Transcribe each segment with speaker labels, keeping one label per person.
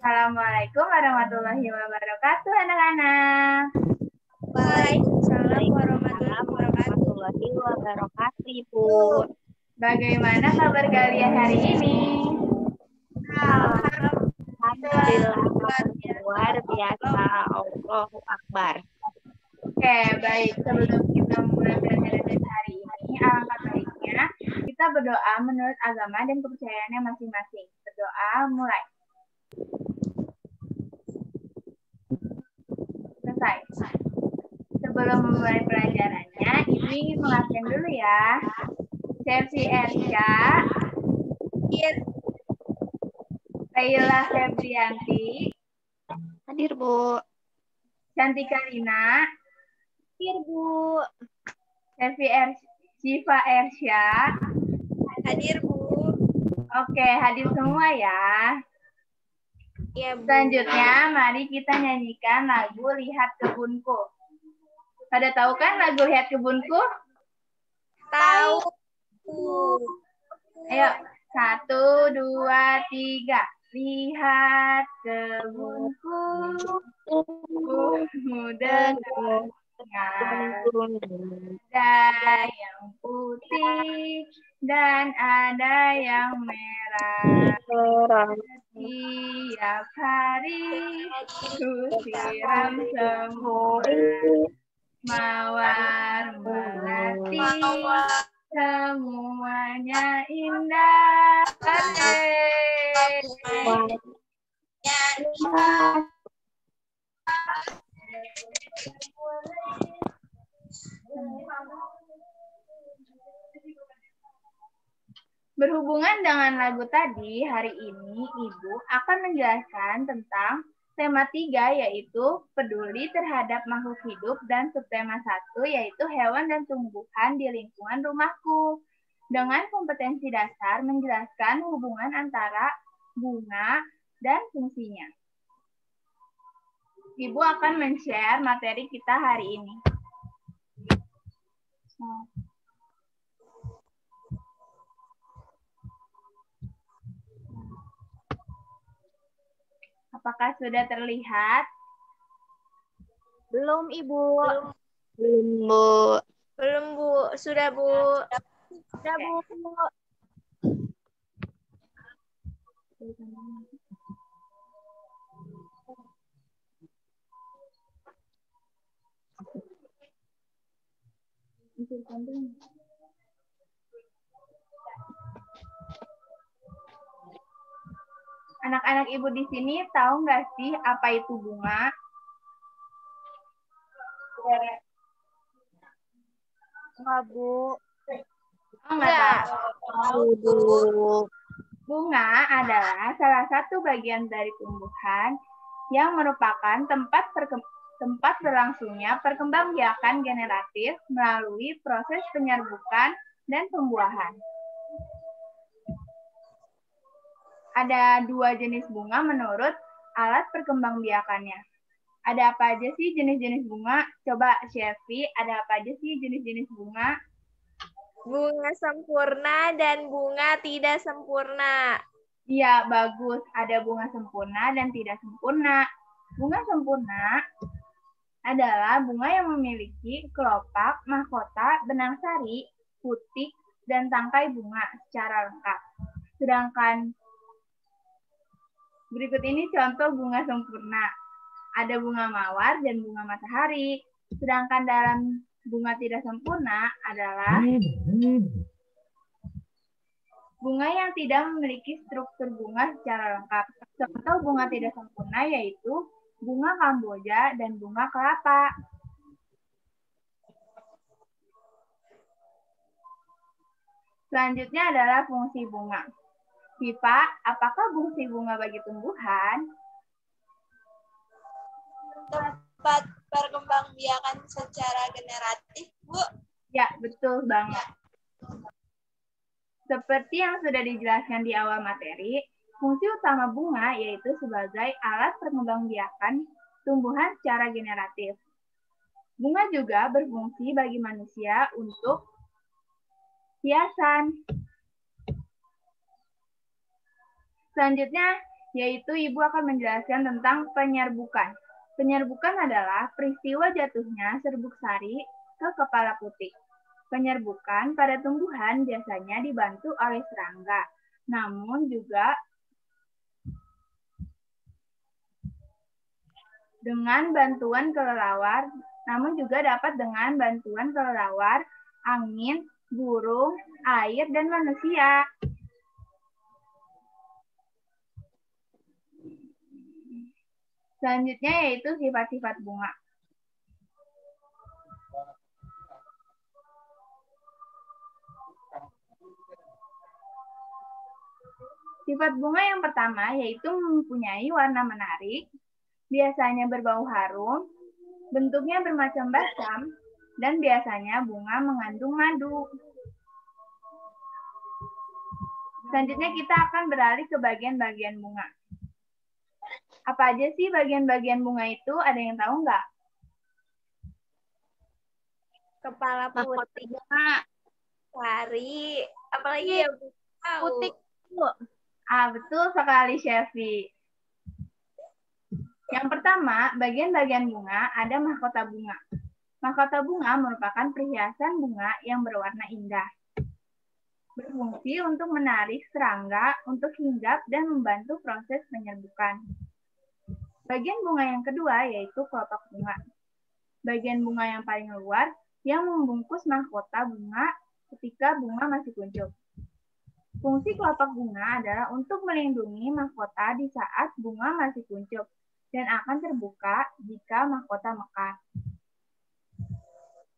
Speaker 1: Assalamualaikum warahmatullahi wabarakatuh, anak-anak.
Speaker 2: Waalaikumsalam warahmatullahi wabarakatuh, Ibu.
Speaker 1: Bagaimana kabar kalian hari ini?
Speaker 2: Alhamdulillah, luar biasa. Allahu Akbar.
Speaker 1: Oke, baik. Sebelum kita mulai pelajaran hari ini, alangkah baiknya kita berdoa menurut agama dan kepercayaannya masing-masing. Berdoa mulai. Selesai. Sebelum memulai pelajarannya, Ibu ingin mengabsen dulu ya. Sepsi Ersya, Laila Febrianti,
Speaker 2: Hadir, Bu.
Speaker 1: Cantika Rina,
Speaker 2: Hadir, Bu.
Speaker 1: Syifa Ersya.
Speaker 2: Hadir, Bu.
Speaker 1: Oke, hadir semua ya.
Speaker 2: Iya, Bu.
Speaker 1: Selanjutnya, mari kita nyanyikan lagu Lihat Kebunku. Pada tahu kan lagu Lihat Kebunku?
Speaker 2: Tahu.
Speaker 1: Ayo, 1, 2, 3. Lihat kebunku, muda ada yang putih dan ada yang merah. Setiap hari ku siram semua mawar melati, semuanya indah. Berhubungan dengan lagu tadi, hari ini Ibu akan menjelaskan tentang tema 3 yaitu peduli terhadap makhluk hidup dan subtema 1 yaitu hewan dan tumbuhan di lingkungan rumahku. Dengan kompetensi dasar menjelaskan hubungan antara bunga dan fungsinya. Ibu akan men-share materi kita hari ini. Apakah sudah terlihat?
Speaker 2: Belum, Ibu. Belum, Bu. Belum, Bu. Sudah, Bu. Sudah, Bu.
Speaker 1: Anak-anak Ibu di sini tahu nggak sih apa itu bunga?
Speaker 2: Enggak, Bu.
Speaker 1: Nggak tahu.
Speaker 2: Bu.
Speaker 1: Bunga adalah salah satu bagian dari tumbuhan yang merupakan tempat berlangsungnya perkembangbiakan generatif melalui proses penyerbukan dan pembuahan. Ada 2 jenis bunga menurut alat perkembangbiakannya. Ada apa aja sih jenis-jenis bunga? Coba Shelfie, ada apa aja sih jenis-jenis bunga?
Speaker 2: Bunga sempurna dan bunga tidak sempurna.
Speaker 1: Iya, bagus. Ada bunga sempurna dan tidak sempurna. Bunga sempurna adalah bunga yang memiliki kelopak, mahkota, benang sari, putik, dan tangkai bunga secara lengkap. Sedangkan berikut ini contoh bunga sempurna. Ada bunga mawar dan bunga matahari. Sedangkan dalam bunga tidak sempurna adalah bunga yang tidak memiliki struktur bunga secara lengkap. Contoh bunga tidak sempurna yaitu bunga kamboja dan bunga kelapa. Selanjutnya adalah fungsi bunga. Syifa, apakah fungsi bunga bagi tumbuhan?
Speaker 2: Tempat perkembangbiakan secara generatif, Bu.
Speaker 1: Ya, betul banget. Seperti yang sudah dijelaskan di awal materi, fungsi utama bunga yaitu sebagai alat perkembangbiakan tumbuhan secara generatif. Bunga juga berfungsi bagi manusia untuk hiasan. Selanjutnya, yaitu Ibu akan menjelaskan tentang penyerbukan. Penyerbukan adalah peristiwa jatuhnya serbuk sari ke kepala putih. Penyerbukan pada tumbuhan biasanya dibantu oleh serangga, namun juga dengan bantuan kelelawar, dapat dengan bantuan kelelawar, angin, burung, air, dan manusia. Selanjutnya yaitu sifat-sifat bunga. Sifat bunga yang pertama yaitu mempunyai warna menarik, biasanya berbau harum, bentuknya bermacam-macam, dan biasanya bunga mengandung madu. Selanjutnya kita akan beralih ke bagian-bagian bunga. Apa aja sih bagian-bagian bunga itu? Ada yang tahu nggak?
Speaker 2: Kepala putih, sari, apalagi ya Bu?
Speaker 1: Putih. Betul sekali, Chefy. Yang pertama, bagian-bagian bunga ada mahkota bunga. Mahkota bunga merupakan perhiasan bunga yang berwarna indah. Berfungsi untuk menarik serangga untuk hinggap dan membantu proses penyerbukan. Bagian bunga yang kedua yaitu kelopak bunga. Bagian bunga yang paling luar yang membungkus mahkota bunga ketika bunga masih kuncup. Fungsi kelopak bunga adalah untuk melindungi mahkota di saat bunga masih kuncup dan akan terbuka jika mahkota mekar.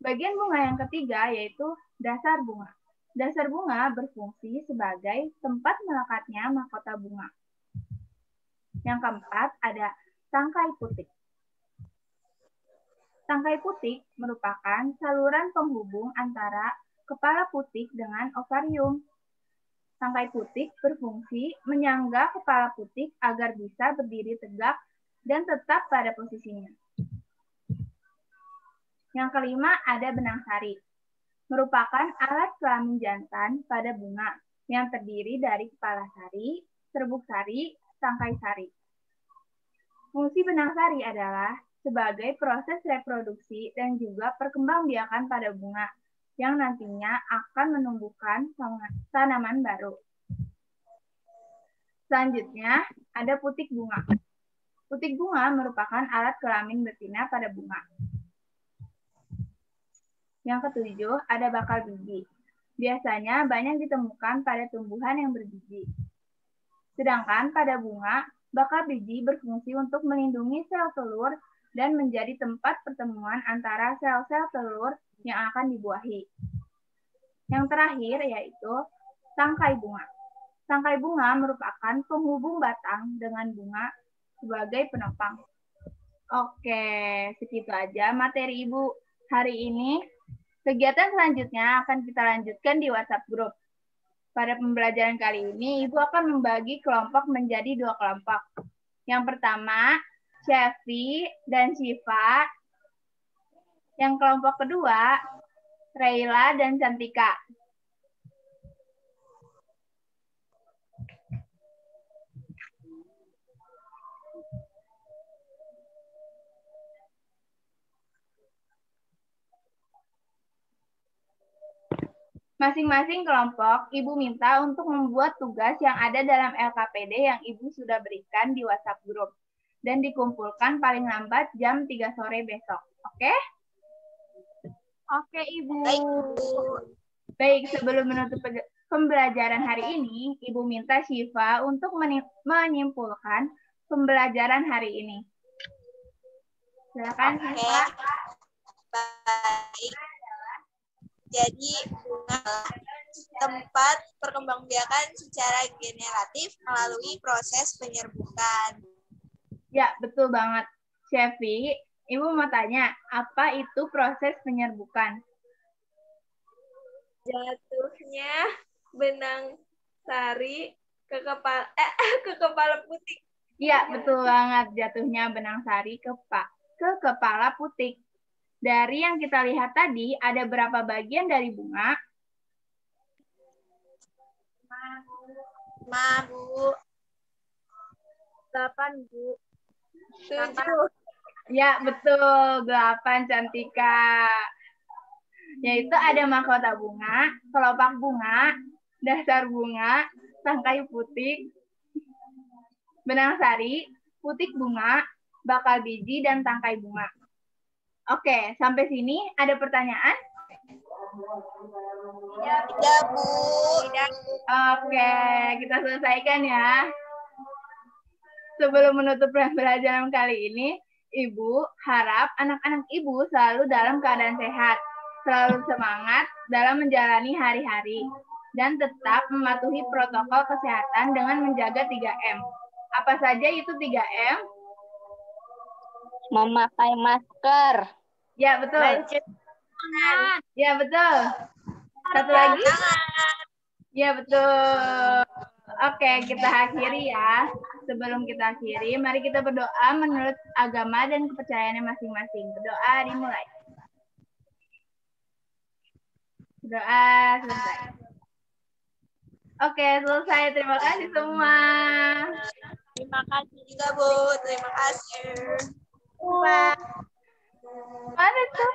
Speaker 1: Bagian bunga yang ketiga yaitu dasar bunga. Dasar bunga berfungsi sebagai tempat melekatnya mahkota bunga. Yang keempat ada tangkai putik. Tangkai putik merupakan saluran penghubung antara kepala putik dengan ovarium. Tangkai putik berfungsi menyangga kepala putik agar bisa berdiri tegak dan tetap pada posisinya. Yang kelima ada benang sari. Merupakan alat kelamin jantan pada bunga yang terdiri dari kepala sari, serbuk sari, tangkai sari. Fungsi benang sari adalah sebagai proses reproduksi dan juga perkembangbiakan pada bunga yang nantinya akan menumbuhkan tanaman baru. Selanjutnya, ada putik bunga. Putik bunga merupakan alat kelamin betina pada bunga. Yang ketujuh, ada bakal biji. Biasanya banyak ditemukan pada tumbuhan yang berbiji. Sedangkan pada bunga, bakal biji berfungsi untuk melindungi sel telur dan menjadi tempat pertemuan antara sel-sel telur yang akan dibuahi. Yang terakhir yaitu tangkai bunga. Tangkai bunga merupakan penghubung batang dengan bunga sebagai penopang. Oke, segitu aja materi Ibu hari ini. Kegiatan selanjutnya akan kita lanjutkan di WhatsApp Group. Pada pembelajaran kali ini, Ibu akan membagi kelompok menjadi 2 kelompok. Yang pertama, Chefy dan Syifa. Yang kelompok kedua, Rayla dan Cantika. Masing-masing kelompok, Ibu minta untuk membuat tugas yang ada dalam LKPD yang Ibu sudah berikan di WhatsApp Group dan dikumpulkan paling lambat jam 3 sore besok. Oke? Oke, Ibu. Baik, sebelum menutup pembelajaran hari ini, Ibu minta Syifa untuk menyimpulkan pembelajaran hari ini. Silakan, Syifa.
Speaker 2: Baik. Jadi bunga tempat perkembangbiakan secara generatif melalui proses penyerbukan.
Speaker 1: Ya, betul banget. Chefy, Ibu mau tanya, apa itu proses penyerbukan?
Speaker 2: Jatuhnya benang sari ke kepala putik.
Speaker 1: Iya, betul banget. Jatuhnya benang sari ke kepala putik. Dari yang kita lihat tadi, ada berapa bagian dari bunga?
Speaker 2: 5, Bu. 8, Bu. 7.
Speaker 1: Ya, betul. 8, Cantika. Yaitu ada mahkota bunga, kelopak bunga, dasar bunga, tangkai putik, benang sari, putik bunga, bakal biji, dan tangkai bunga. Oke, sampai sini ada pertanyaan?
Speaker 2: Tidak, Bu.
Speaker 1: Oke, kita selesaikan ya. Sebelum menutup pembelajaran kali ini, Ibu harap anak-anak Ibu selalu dalam keadaan sehat, selalu semangat dalam menjalani hari-hari, dan tetap mematuhi protokol kesehatan dengan menjaga 3M. Apa saja itu 3M?
Speaker 2: Memakai masker.
Speaker 1: Ya, betul. Ya, betul. Satu lagi? Ya, betul. Oke, kita akhiri ya. Sebelum kita akhiri, mari kita berdoa menurut agama dan kepercayaannya masing-masing. Berdoa dimulai. Doa selesai. Oke, selesai. Terima kasih semua.
Speaker 2: Terima kasih juga, Bu. Terima kasih.
Speaker 1: Mana tuh?